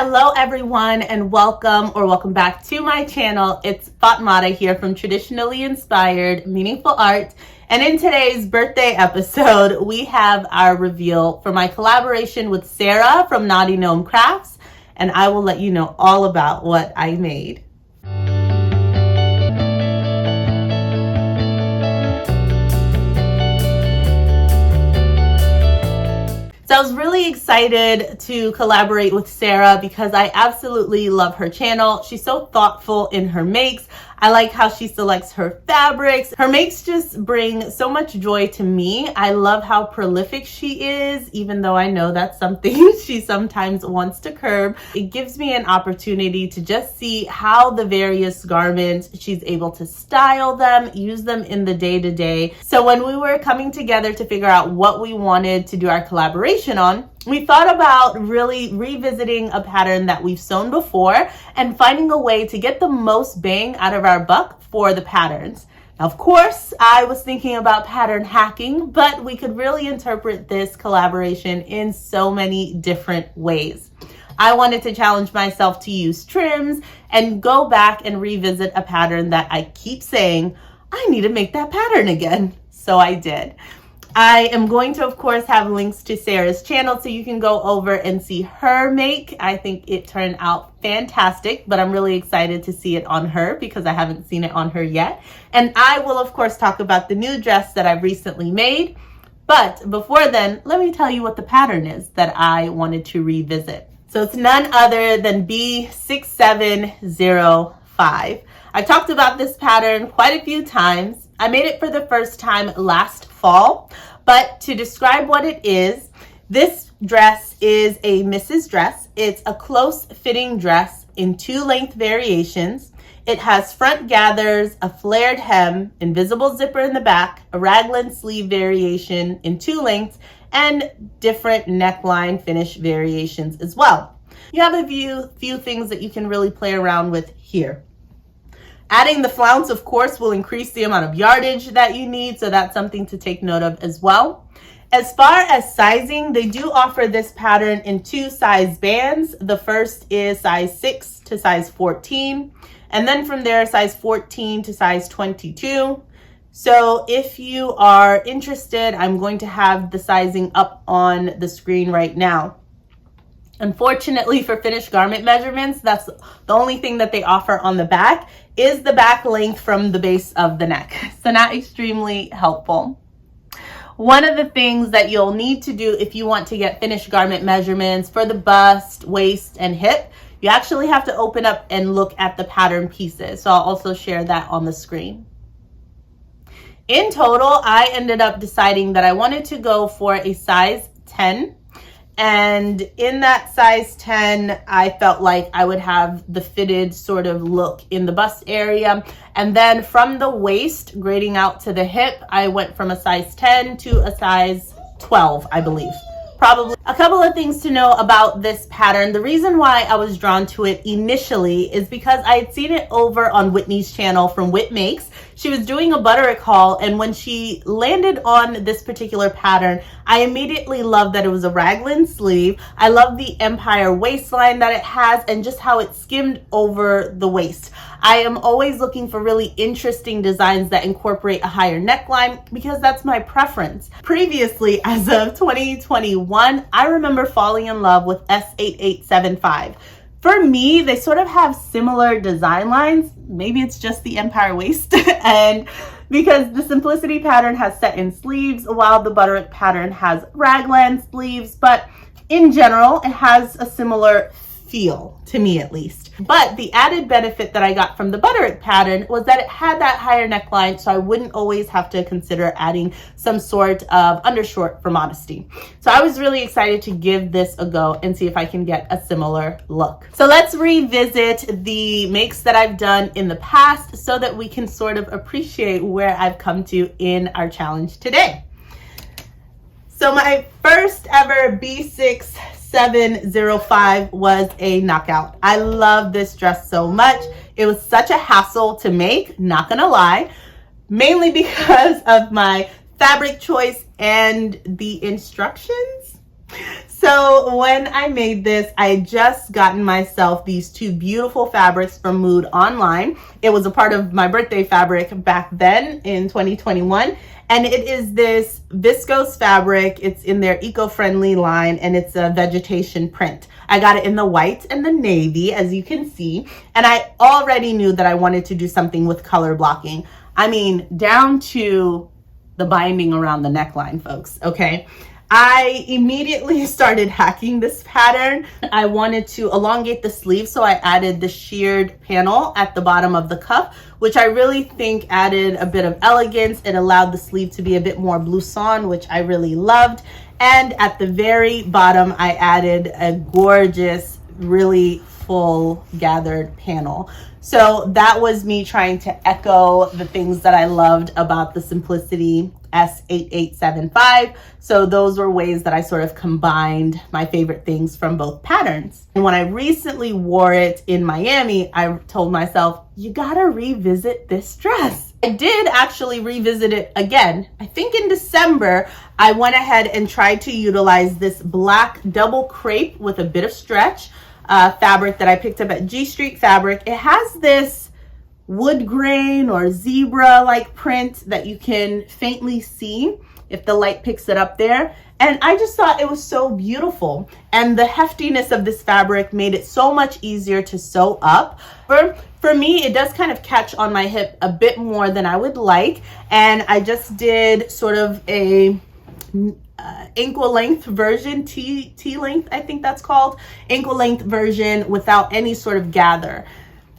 Hello everyone and welcome back to my channel. It's Fatmata here from Traditionally Inspired Meaningful Art, and in today's birthday episode we have our reveal for my collaboration with Sara from Naughty Gnome Crafts, and I will let you know all about what I made. So I was really excited to collaborate with Sara because I absolutely love her channel. She's so thoughtful in her makes. I like how she selects her fabrics. Her makes just bring so much joy to me. I love how prolific she is, even though I know that's something she sometimes wants to curb. It gives me an opportunity to just see how the various garments she's able to style them, use them in the day-to-day. So when we were coming together to figure out what we wanted to do our collaboration on, we thought about really revisiting a pattern that we've sewn before and finding a way to get the most bang out of our buck for the patterns. Now, of course, I was thinking about pattern hacking, but we could really interpret this collaboration in so many different ways. I wanted to challenge myself to use trims and go back and revisit a pattern that I keep saying, I need to make that pattern again. So I did. I am going to, of course, have links to Sara's channel so you can go over and see her make. I think it turned out fantastic, but I'm really excited to see it on her because I haven't seen it on her yet. And I will, of course, talk about the new dress that I've recently made. But before then, let me tell you what the pattern is that I wanted to revisit. So it's none other than B6705. I've talked about this pattern quite a few times. I made it for the first time last fall, but to describe what it is, this dress is a missus dress. It's a close fitting dress in 2 length variations. It has front gathers, a flared hem, invisible zipper in the back, a raglan sleeve variation in 2 lengths, and different neckline finish variations as well. You have a few things that you can really play around with here. Adding the flounce, of course, will increase the amount of yardage that you need, so that's something to take note of as well. As far as sizing, they do offer this pattern in 2 size bands. The first is size 6 to size 14, and then from there, size 14 to size 22. So if you are interested, I'm going to have the sizing up on the screen right now. Unfortunately, for finished garment measurements, that's the only thing that they offer on the back is the back length from the base of the neck. So not extremely helpful. One of the things that you'll need to do if you want to get finished garment measurements for the bust, waist, and hip, you actually have to open up and look at the pattern pieces. So I'll also share that on the screen. In total, I ended up deciding that I wanted to go for a size 10. And in that size 10, I felt like I would have the fitted sort of look in the bust area. And then from the waist, grading out to the hip, I went from a size 10 to a size 12, I believe. Probably. A couple of things to know about this pattern. The reason why I was drawn to it initially is because I had seen it over on Whitney's channel from Whit Makes. She was doing a Butterick haul, and when she landed on this particular pattern, I immediately loved that it was a raglan sleeve. I love the empire waistline that it has and just how it skimmed over the waist. I am always looking for really interesting designs that incorporate a higher neckline because that's my preference. Previously, as of 2021, I remember falling in love with S8875. For me, they sort of have similar design lines. Maybe it's just the empire waist. And because the simplicity pattern has set-in sleeves while the Butterick pattern has raglan sleeves, but in general, it has a similar feel, to me at least. But the added benefit that I got from the Butterick pattern was that it had that higher neckline, so I wouldn't always have to consider adding some sort of undershort for modesty. So I was really excited to give this a go and see if I can get a similar look. So let's revisit the makes that I've done in the past so that we can sort of appreciate where I've come to in our challenge today. So my first ever B6705 was a knockout. I love this dress so much. It was such a hassle to make, not gonna lie, mainly because of my fabric choice and the instructions. So when I made this, I had just gotten myself these two beautiful fabrics from Mood online. It was a part of my birthday fabric back then in 2021. And it is this viscose fabric. It's in their eco-friendly line, and it's a vegetation print. I got it in the white and the navy, as you can see. And I already knew that I wanted to do something with color blocking. I mean, down to the binding around the neckline, folks, okay? I immediately started hacking this pattern. I wanted to elongate the sleeve, so I added the sheared panel at the bottom of the cuff, which I really think added a bit of elegance. It allowed the sleeve to be a bit more blouson, which I really loved. And at the very bottom, I added a gorgeous, really full gathered panel. So that was me trying to echo the things that I loved about the Simplicity S8875. So those were ways that I sort of combined my favorite things from both patterns. And when I recently wore it in Miami, I told myself, you gotta revisit this dress. I did actually revisit it again. I think in December, I went ahead and tried to utilize this black double crepe with a bit of stretch fabric that I picked up at G Street Fabric. It has this wood grain or zebra like print that you can faintly see if the light picks it up there. And I just thought it was so beautiful. And the heftiness of this fabric made it so much easier to sew up. For me, it does kind of catch on my hip a bit more than I would like. And I just did sort of a ankle length version, T length, I think that's called, ankle length version without any sort of gather.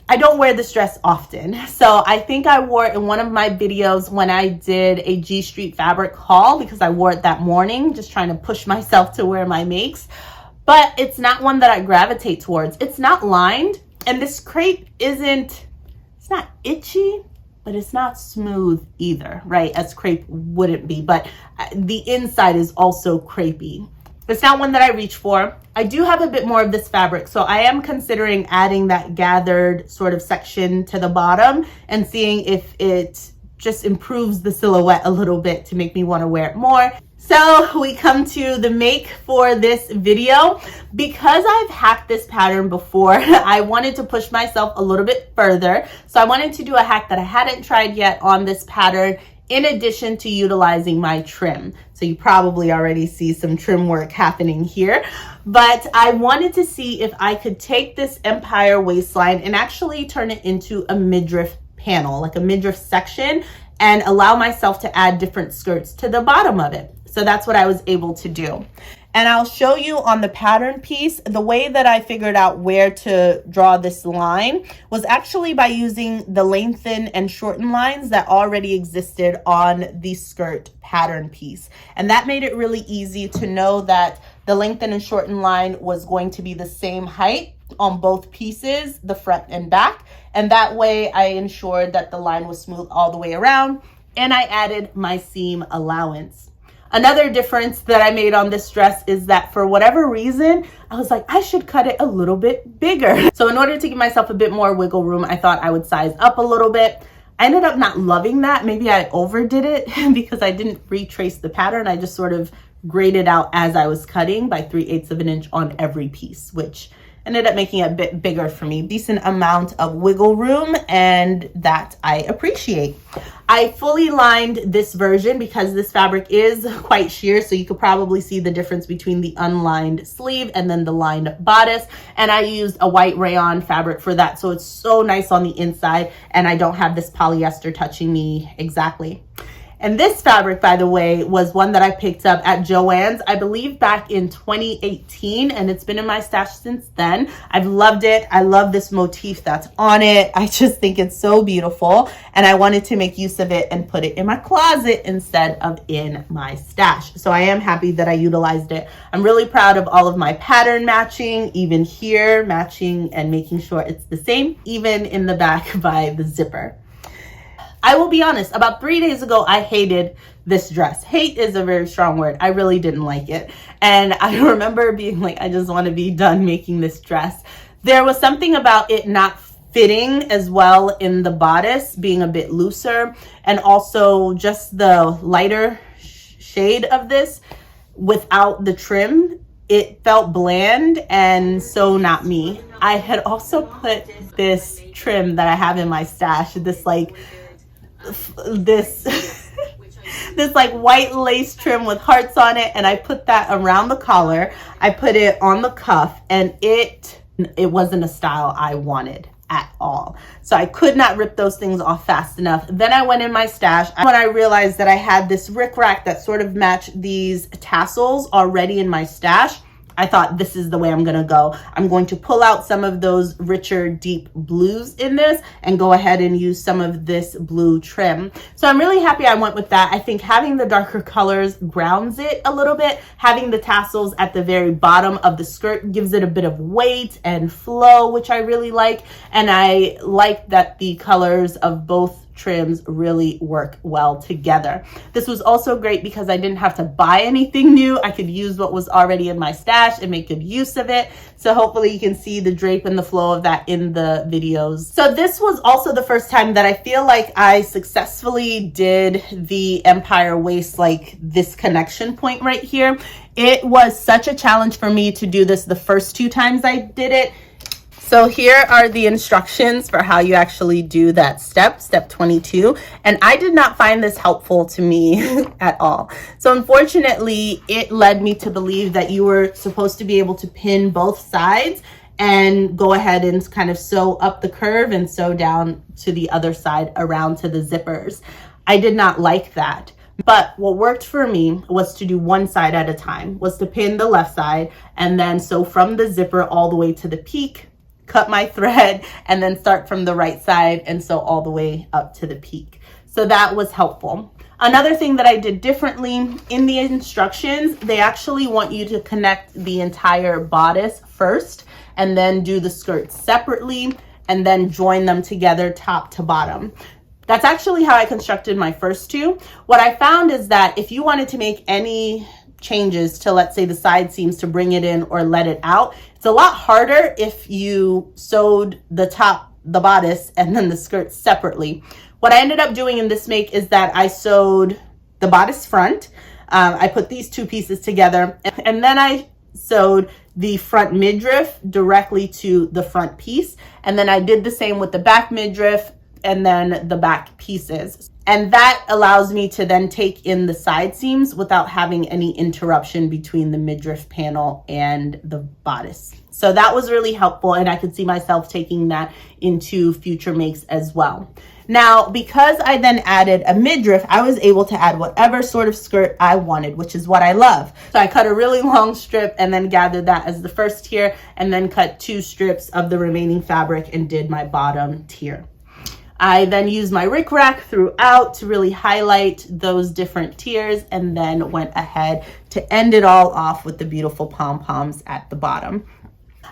I don't wear this dress often, so I think I wore it in one of my videos when I did a G Street Fabric haul, because I wore it that morning, just trying to push myself to wear my makes. But it's not one that I gravitate towards. It's not lined, and this crepe it's not itchy, but it's not smooth either, right? As crepe wouldn't be, but the inside is also crepey. It's not one that I reach for. I do have a bit more of this fabric, so I am considering adding that gathered sort of section to the bottom and seeing if it just improves the silhouette a little bit to make me want to wear it more. So we come to the make for this video. Because I've hacked this pattern before, I wanted to push myself a little bit further. So I wanted to do a hack that I hadn't tried yet on this pattern, in addition to utilizing my trim. So you probably already see some trim work happening here, but I wanted to see if I could take this empire waistline and actually turn it into a midriff panel, like a midriff section, and allow myself to add different skirts to the bottom of it. So that's what I was able to do. And I'll show you on the pattern piece, the way that I figured out where to draw this line was actually by using the lengthen and shorten lines that already existed on the skirt pattern piece. And that made it really easy to know that the lengthen and shorten line was going to be the same height on both pieces, the front and back. And that way I ensured that the line was smooth all the way around, and I added my seam allowance. Another difference that I made on this dress is that for whatever reason, I was like, I should cut it a little bit bigger. So in order to give myself a bit more wiggle room, I thought I would size up a little bit. I ended up not loving that. Maybe I overdid it because I didn't retrace the pattern. I just sort of graded out as I was cutting by 3/8 of an inch on every piece, which ended up making it a bit bigger for me. Decent amount of wiggle room, and that I appreciate. I fully lined this version because this fabric is quite sheer, so you could probably see the difference between the unlined sleeve and then the lined bodice. And I used a white rayon fabric for that, so it's so nice on the inside, and I don't have this polyester touching me exactly. And this fabric, by the way, was one that I picked up at Joann's, I believe back in 2018, and it's been in my stash since then. I've loved it. I love this motif that's on it. I just think it's so beautiful, and I wanted to make use of it and put it in my closet instead of in my stash. So I am happy that I utilized it. I'm really proud of all of my pattern matching, even here, matching and making sure it's the same, even in the back by the zipper. I will be honest, about 3 days ago, I hated this dress. Hate is a very strong word. I really didn't like it. And I remember being like, I just want to be done making this dress. There was something about it not fitting as well in the bodice, being a bit looser, and also just the lighter shade of this without the trim it felt bland and so not me. I had also put this trim that I have in my stash, this like this like white lace trim with hearts on it, and I put that around the collar. I put it on the cuff, and it wasn't a style I wanted at all. So I could not rip those things off fast enough. Then I went in my stash when I realized that I had this rickrack that sort of matched these tassels already in my stash. I thought, this is the way I'm gonna go. I'm going to pull out some of those richer deep blues in this and go ahead and use some of this blue trim. So I'm really happy I went with that. I think having the darker colors grounds it a little bit. Having the tassels at the very bottom of the skirt gives it a bit of weight and flow, which I really like. And I like that the colors of both trims really work well together. This was also great because I didn't have to buy anything new. I could use what was already in my stash and make good use of it. So hopefully you can see the drape and the flow of that in the videos. So this was also the first time that I feel like I successfully did the empire waist, like this connection point right here. It was such a challenge for me to do this the first 2 times I did it. So here are the instructions for how you actually do that step 22. And I did not find this helpful to me at all. So unfortunately, it led me to believe that you were supposed to be able to pin both sides and go ahead and kind of sew up the curve and sew down to the other side around to the zippers. I did not like that. But what worked for me was to do one side at a time, was to pin the left side and then sew from the zipper all the way to the peak, cut my thread, and then start from the right side and sew all the way up to the peak. So that was helpful. Another thing that I did differently in the instructions, they actually want you to connect the entire bodice first and then do the skirt separately and then join them together top to bottom. That's actually how I constructed my first 2. What I found is that if you wanted to make any changes to, let's say, the side seams to bring it in or let it out, it's a lot harder if you sewed the bodice and then the skirt separately. What I ended up doing in this make is that I sewed the bodice front. I put these 2 pieces together, and then I sewed the front midriff directly to the front piece. And then I did the same with the back midriff and then the back pieces. And that allows me to then take in the side seams without having any interruption between the midriff panel and the bodice. So that was really helpful, and I could see myself taking that into future makes as well. Now, because I then added a midriff, I was able to add whatever sort of skirt I wanted, which is what I love. So I cut a really long strip and then gathered that as the first tier, and then cut 2 strips of the remaining fabric and did my bottom tier. I then used my rickrack throughout to really highlight those different tiers, and then went ahead to end it all off with the beautiful pom-poms at the bottom.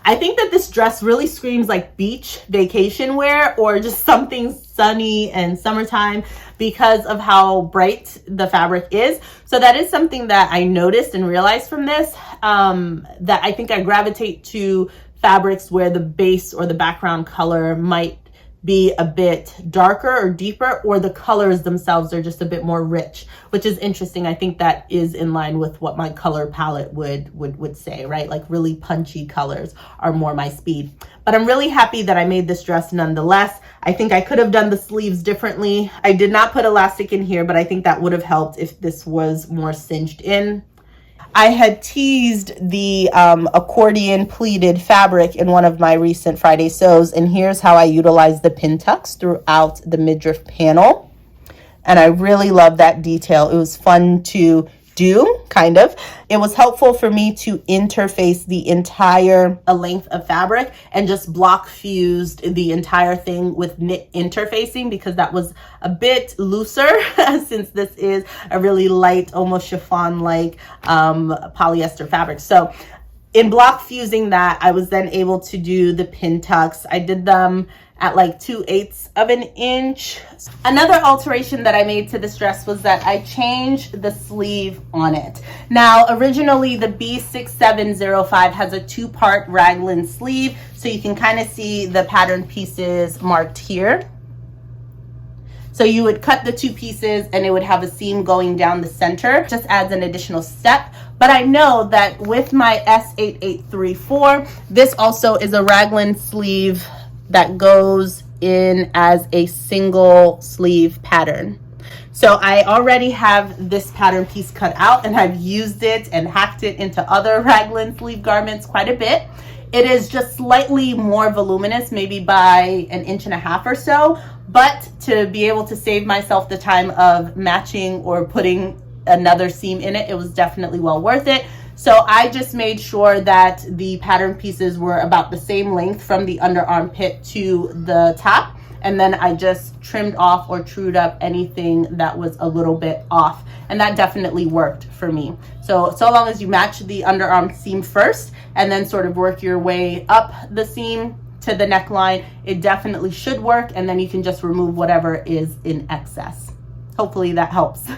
I think that this dress really screams like beach vacation wear or just something sunny and summertime because of how bright the fabric is. So that is something that I noticed and realized from this, that I think I gravitate to fabrics where the base or the background color might be a bit darker or deeper, or the colors themselves are just a bit more rich, which is interesting. I think that is in line with what my color palette would say, right? Like really punchy colors are more my speed. But I'm really happy that I made this dress nonetheless. I think I could have done the sleeves differently. I did not put elastic in here, but I think that would have helped if this was more cinched in. I had teased the accordion pleated fabric in one of my recent Friday sews, and here's how I utilized the pin tucks throughout the midriff panel. And I really love that detail. It was fun to do, kind of. It was helpful for me to interface the entire length of fabric and just block fused the entire thing with knit interfacing, because that was a bit looser since this is a really light, almost chiffon-like polyester fabric. So in block fusing that, I was then able to do the pin tucks. I did them at like 2/8 of an inch. Another alteration that I made to this dress was that I changed the sleeve on it. Now, originally the B6705 has a 2-part raglan sleeve, so you can kind of see the pattern pieces marked here. So you would cut the two pieces and it would have a seam going down the center. Just adds an additional step. But I know that with my S8834, this also is a raglan sleeve that goes in as a single sleeve pattern. So I already have this pattern piece cut out, and I've used it and hacked it into other raglan sleeve garments quite a bit. It is just slightly more voluminous, maybe by 1.5 inches or so, but to be able to save myself the time of matching or putting another seam in it, it was definitely well worth it. So I just made sure that the pattern pieces were about the same length from the underarm pit to the top. And then I just trimmed off or trued up anything that was a little bit off. And that definitely worked for me. So long as you match the underarm seam first and then sort of work your way up the seam to the neckline, it definitely should work. And then you can just remove whatever is in excess. Hopefully that helps.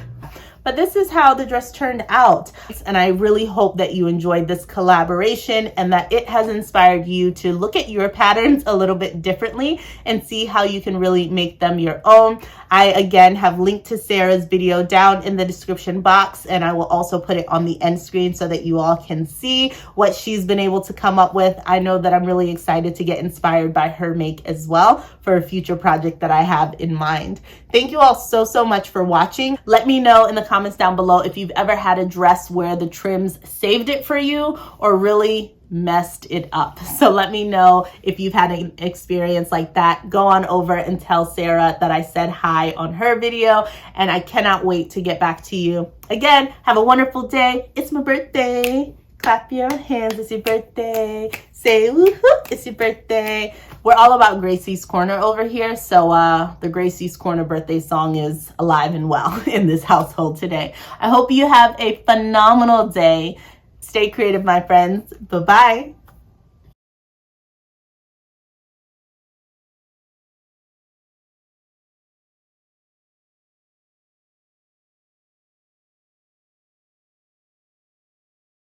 But this is how the dress turned out. And I really hope that you enjoyed this collaboration and that it has inspired you to look at your patterns a little bit differently and see how you can really make them your own. I, again, have linked to Sarah's video down in the description box, and I will also put it on the end screen so that you all can see what she's been able to come up with. I know that I'm really excited to get inspired by her make as well for a future project that I have in mind. Thank you all so much for watching. Let me know in the comments down below if you've ever had a dress where the trims saved it for you or really messed it up. So let me know if you've had an experience like that. Go on over and tell Sarah that I said hi on her video, and I cannot wait to get back to you. Again, have a wonderful day. It's my birthday. Clap your hands, it's your birthday. Say woohoo, it's your birthday. We're all about Gracie's Corner over here, so the Gracie's Corner birthday song is alive and well in this household today. I hope you have a phenomenal day. Stay creative, my friends. Bye-bye.